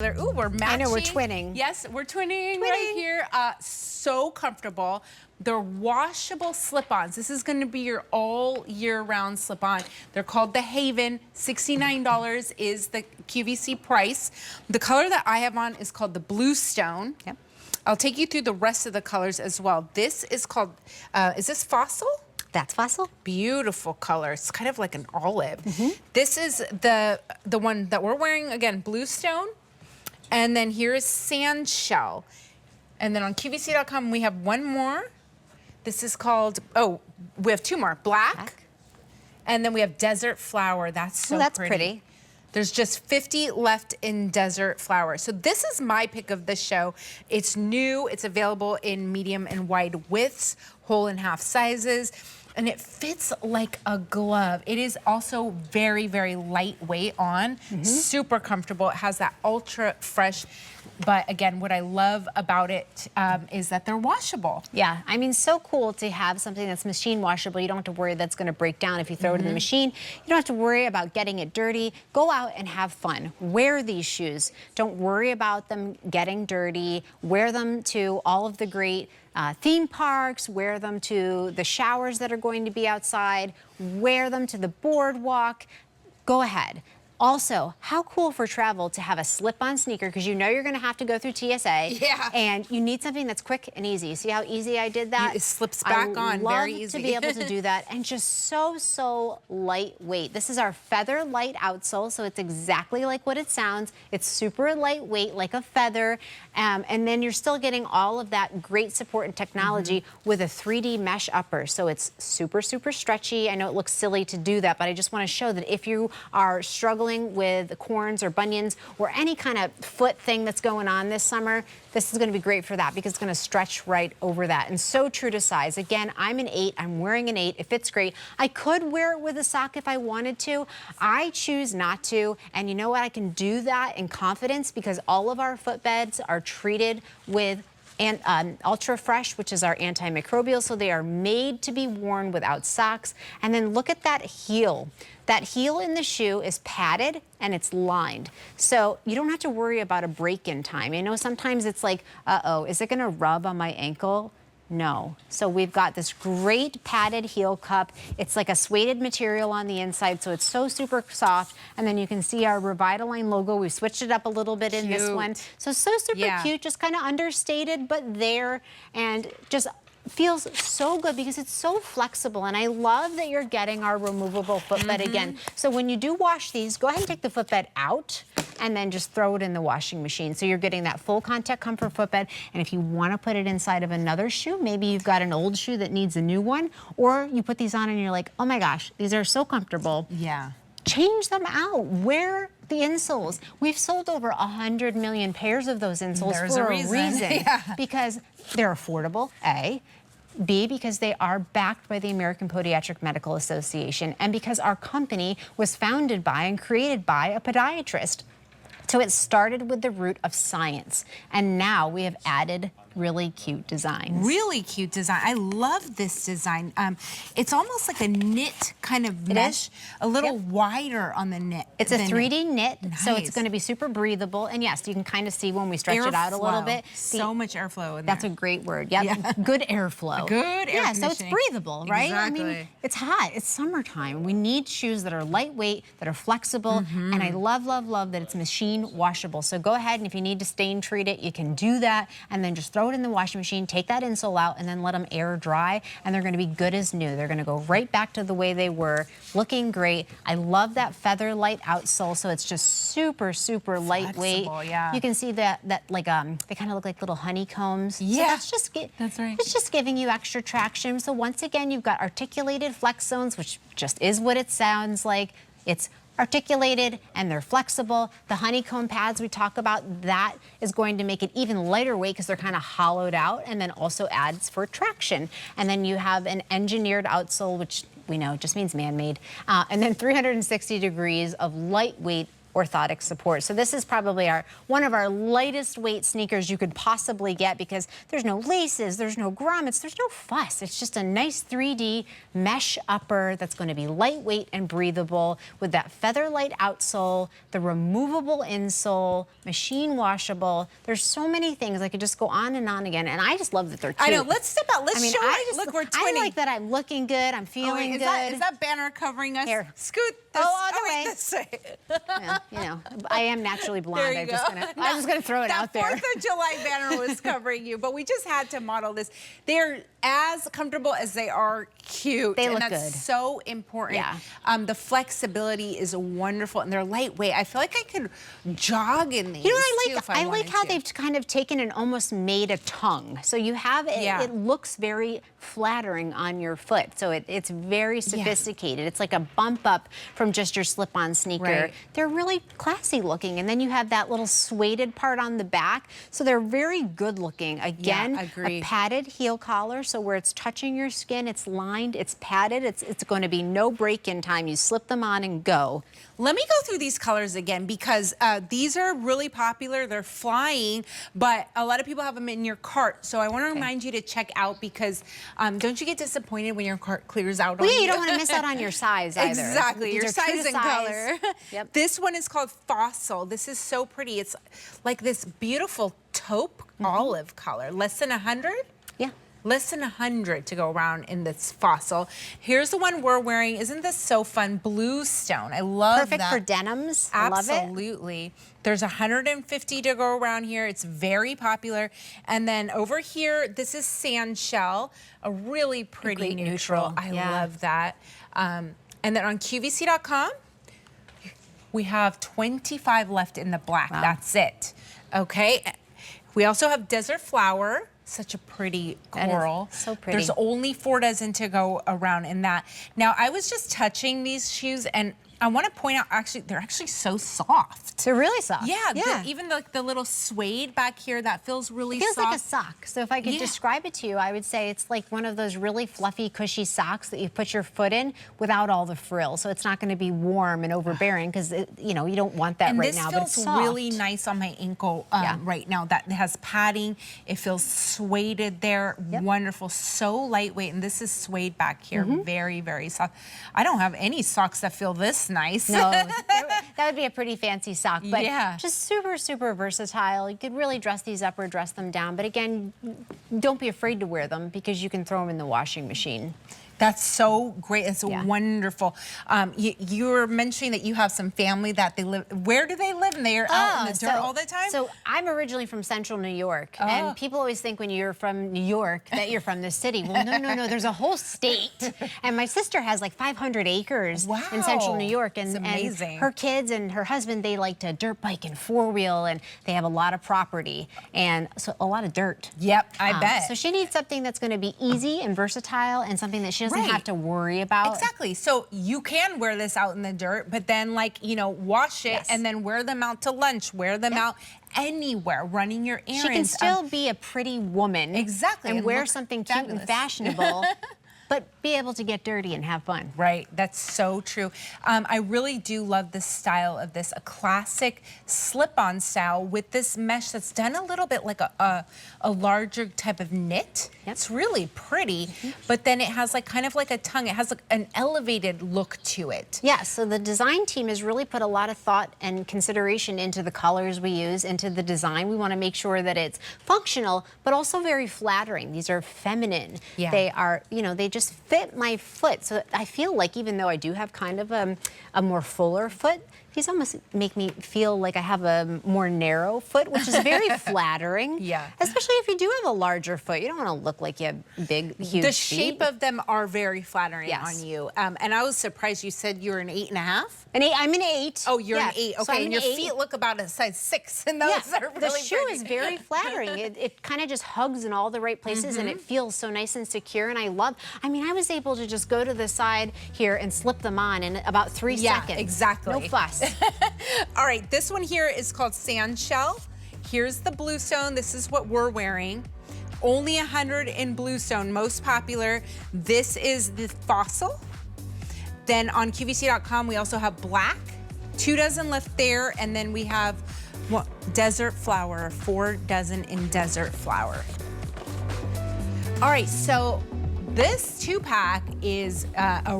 Ooh, we're matching. I know, we're twinning. Yes, we're twinning right here. So comfortable. They're washable slip-ons. This is going to be your all year round slip-on. They're called the Haven. $69 is the QVC price. The color that I have on is called the Bluestone. Yep. I'll take you through the rest of the colors as well. This is called, is this Fossil? That's Fossil. Beautiful color. It's kind of like an olive. This is the one that we're wearing, again, Bluestone. And then here is Sand Shell. And then on QVC.com, we have one more. This is called, oh, we have two more. Black. And then we have Desert Flower. That's so pretty. There's just 50 left in Desert Flower. So this is my pick of the show. It's new. It's available in medium and wide widths, whole and half sizes. And it fits like a glove. It is also very, very lightweight on, super comfortable. It has that ultra fresh, but again, what I love about it is that they're washable. Yeah, I mean, so cool to have something that's machine washable. You don't have to worry that's gonna break down if you throw it in the machine. You don't have to worry about getting it dirty. Go out and have fun. Wear these shoes. Don't worry about them getting dirty. Wear them to all of the great theme parks, wear them to the showers that are going to be outside, wear them to the boardwalk. Go ahead. Also, how cool for travel to have a slip-on sneaker, because you know you're going to have to go through TSA. Yeah. And you need something that's quick and easy. See how easy I did that? It slips back on very easy. To be able to do that, and just so lightweight. This is our feather light outsole, so it's exactly like what it sounds. It's super lightweight, like a feather, and then you're still getting all of that great support and technology with a 3D mesh upper. So it's super stretchy. I know it looks silly to do that, but I just want to show that if you are struggling with corns or bunions or any kind of foot thing that's going on this summer, this is going to be great for that because it's going to stretch right over that. And so true to size. Again, I'm an 8. I'm wearing an 8. It fits great. I could wear it with a sock if I wanted to. I choose not to. And you know what? I can do that in confidence because all of our footbeds are treated with Ultra Fresh, which is our antimicrobial, so they are made to be worn without socks. And then look at that heel. That heel in the shoe is padded and it's lined. So you don't have to worry about a break-in time. You know, sometimes it's like, uh-oh, is it gonna rub on my ankle? No. So we've got this great padded heel cup. It's like a suede material on the inside, so it's so super soft. And then you can see our Revitalign logo. We switched it up a little bit in this one. So super cute, just kind of understated, but there, and just feels so good because it's so flexible. And I love that you're getting our removable footbed again. So when you do wash these, go ahead and take the footbed out and then just throw it in the washing machine. So you're getting that full contact comfort footbed. And if you want to put it inside of another shoe, maybe you've got an old shoe that needs a new one, or you put these on and you're like, oh my gosh, these are so comfortable. Yeah. Change them out. Wear the insoles. We've sold over 100 million pairs of those insoles for a reason. Because they're affordable, A. B, because they are backed by the American Podiatric Medical Association, and because our company was founded by and created by a podiatrist. So it started with the root of science, and now we have added really cute designs. Really cute design. I love this design. It's almost like a knit kind of mesh, a little wider on the knit. It's a 3D knit, so it's going to be super breathable. And yes, you can kind of see when we stretch it out a little bit. So much airflow in there. That's a great word. Yeah, good airflow. Good air conditioning. So it's breathable, right? Exactly. I mean, it's hot. It's summertime. We need shoes that are lightweight, that are flexible, and I love that it's machine washable. So go ahead, and if you need to stain treat it, you can do that, and then just throw it in the washing machine, take that insole out, and then let them air dry, and they're going to be good as new. They're going to go right back to the way they were, looking great. I love that feather light outsole, so it's just super lightweight. Yeah. You can see that like they kind of look like little honeycombs. Yeah, so that's right. It's just giving you extra traction. So once again, you've got articulated flex zones, which just is what it sounds like. It's articulated and they're flexible. The honeycomb pads we talk about, that is going to make it even lighter weight because they're kind of hollowed out, and then also adds for traction. And then you have an engineered outsole, which we know just means man-made, and then 360 degrees of lightweight orthotic support. So this is probably one of our lightest weight sneakers you could possibly get because there's no laces, there's no grommets, there's no fuss. It's just a nice 3D mesh upper that's going to be lightweight and breathable with that feather light outsole, the removable insole, machine washable. There's so many things. I could just go on and on again, and I just love that they're cute. I know. Let's step out. Let's show it. Look, we're twinning. I like that I'm looking good. I'm feeling good. Is that banner covering us? Here. Scoot this. This way. Well, you know, I am naturally blonde. I'm just gonna throw it out there. That 4th of July banner was covering you, but we just had to model this. They're as comfortable as they are cute. They look good. And that's so important. Yeah. The flexibility is wonderful, and they're lightweight. I feel like I could jog in these. You know what I like? I like how they've kind of taken and almost made a tongue. So you have it. Yeah. It looks very flattering on your foot. So it's very sophisticated. It's like a bump up from just your slip-on sneaker. Right. They're really classy looking, and then you have that little suede part on the back. So they're very good looking. Again, a padded heel collar. So where it's touching your skin, it's lined, it's padded. It's going to be no break-in time. You slip them on and go. Let me go through these colors again because these are really popular. They're flying, but a lot of people have them in your cart. So I want to remind you to check out because don't you get disappointed when your cart clears out? Well, yeah, you don't want to miss out on your size either. Exactly, your size and color. Yep. This one is called Fossil. This is so pretty. It's like this beautiful taupe olive color. Less than 100? Yeah. Less than 100 to go around in this Fossil. Here's the one we're wearing. Isn't this so fun? Blue stone. I love that. Perfect for denims. I love it. Absolutely. There's 150 to go around here. It's very popular. And then over here, this is sand shell, a really pretty neutral. I love that. And then on QVC.com, we have 25 left in the black. Wow. That's it. Okay. We also have desert flower. Such a pretty coral. So pretty. There's only 4 dozen to go around in that. Now, I was just touching these shoes, and I want to point out, actually, they're actually so soft. They're really soft. Yeah. Even the little suede back here, that feels really soft. It feels like a sock. So if I could describe it to you, I would say it's like one of those really fluffy, cushy socks that you put your foot in without all the frill. So it's not going to be warm and overbearing because, you know, you don't want that right now. But it's soft. This feels really nice on my ankle right now. That has padding. It feels sueded there. Yep. Wonderful. So lightweight. And this is suede back here. Very, very soft. I don't have any socks that feel this nice. No, that would be a pretty fancy sock, but yeah, just super, super versatile. You could really dress these up or dress them down, but again, don't be afraid to wear them because you can throw them in the washing machine. That's so great. It's wonderful. You were mentioning that you have some family that they live. Where do they live? And they are out in the dirt all the time? So I'm originally from Central New York, and people always think when you're from New York that you're from the city. Well, no. There's a whole state, and my sister has like 500 acres in Central New York, and, her kids and her husband, they like to dirt bike and 4-wheel, and they have a lot of property and so a lot of dirt. Yep, I bet. So she needs something that's going to be easy and versatile, and something that she doesn't have to worry about. Exactly. So you can wear this out in the dirt, but then wash it and then wear them out to lunch, wear them out anywhere, running your errands. She can still be a pretty woman. Exactly. And wear something cute and fashionable. But be able to get dirty and have fun. Right, that's so true. I really do love the style of this, a classic slip-on style with this mesh that's done a little bit like a larger type of knit. It's really pretty, but then it has kind of like a tongue. It has an elevated look to it. Yeah, so the design team has really put a lot of thought and consideration into the colors we use, into the design. We want to make sure that it's functional, but also very flattering. These are feminine. Yeah. They are, they just fit my foot. So I feel like even though I do have kind of a more fuller foot, these almost make me feel like I have a more narrow foot, which is very flattering. Yeah. Especially if you do have a larger foot. You don't want to look like you have big, huge feet. The shape of them are very flattering on you. And I was surprised you said you were an 8.5. I'm an 8. Oh, you're an 8. Okay, so and your feet look about a size 6, and those are really The shoe pretty. is very flattering. It kind of just hugs in all the right places, and it feels so nice and secure. And I was able to just go to the side here and slip them on in about 3 seconds. Yeah, exactly. No fuss. All right, this one here is called Sand Shell. Here's the bluestone. This is what we're wearing. Only 100 in bluestone, most popular. This is the Fossil. Then on QVC.com, we also have black. 2 dozen left there, and then we have desert flower, 4 dozen in desert flower. All right, so this 2-pack is a